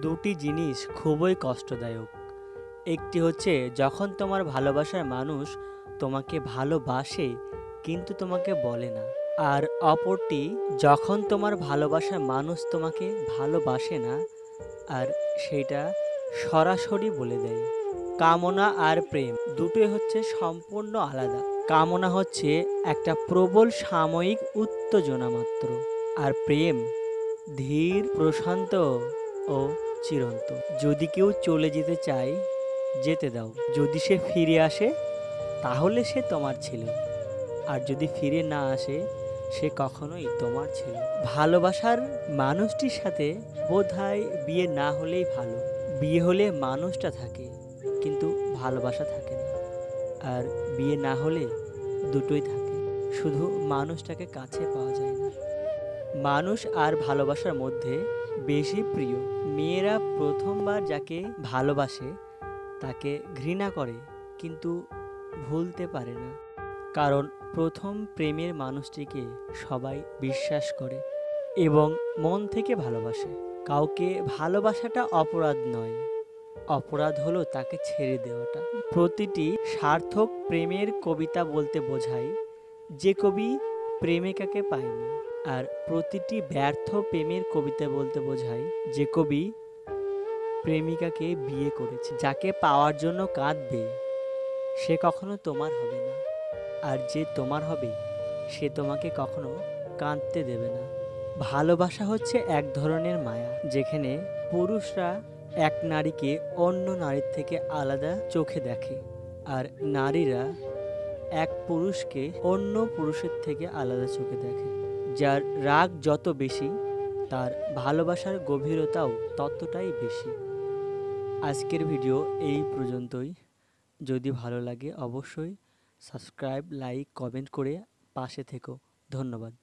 দুটি জিনিস খুবই কষ্টদায়ক। একটি হচ্ছে যখন তোমার ভালোবাসার মানুষ তোমাকে ভালোবাসে কিন্তু তোমাকে বলে না। আর অপরটি যখন তোমার ভালোবাসার মানুষ তোমাকে ভালোবাসে না আর সেইটা সরাসরি বলে দেয়। কামনা আর প্রেম দুটোই হচ্ছে সম্পূর্ণ আলাদা। কামনা হচ্ছে একটা প্রবল সাময়িক উত্তেজনা মাত্র, আর প্রেম ধীর, প্রশান্ত ও চিরন্তন। যদি কেউ চলে যেতে চায়, যেতে দাও। যদি সে ফিরে আসে তাহলে সে তোমার ছিল, আর যদি ফিরে না আসে সে কখনোই তোমার ছিল না। ভালোবাসার মানুষটির সাথে বোধহয় বিয়ে না হলেই ভালো। বিয়ে হলে মানুষটা থাকে কিন্তু ভালোবাসা থাকে না, আর বিয়ে না হলে দুটোই থাকে, শুধু মানুষটাকে কাছে পাওয়া যায় না। মানুষ আর ভালোবাসার মধ্যে বেশি প্রিয়। মেয়েরা প্রথমবার যাকে ভালোবাসে তাকে ঘৃণা করে কিন্তু ভুলতে পারে না, কারণ প্রথম প্রেমের মানুষটিকে সবাই বিশ্বাস করে এবং মন থেকে ভালোবাসে। কাউকে ভালোবাসাটা অপরাধ নয়, অপরাধ হলো তাকে ছেড়ে দেওয়াটা। প্রতিটি সার্থক প্রেমের কবিতা বলতে বোঝায় যে কবি প্রেমিকাকে পায়নি, আর প্রতিটি ব্যর্থ প্রেমের কবিতা বলতে বোঝায় যে কবি প্রেমিকাকে বিয়ে করেছে। যাকে পাওয়ার জন্য কাঁদবে সে কখনো তোমার হবে না, আর যে তোমার হবে সে তোমাকে কখনো কাঁদতে দেবে না। ভালোবাসা হচ্ছে এক ধরনের মায়া, যেখানে পুরুষরা এক নারীকে অন্য নারীর থেকে আলাদা চোখে দেখে, আর নারীরা এক পুরুষকে অন্য পুরুষের থেকে আলাদা চোখে দেখে। যার রাগ যত বেশি তার ভালোবাসার গভীরতাও ততটাই বেশি। আজকের ভিডিও এই পর্যন্তই। যদি ভালো লাগে অবশ্যই সাবস্ক্রাইব, লাইক, কমেন্ট করে পাশে থেকো। ধন্যবাদ।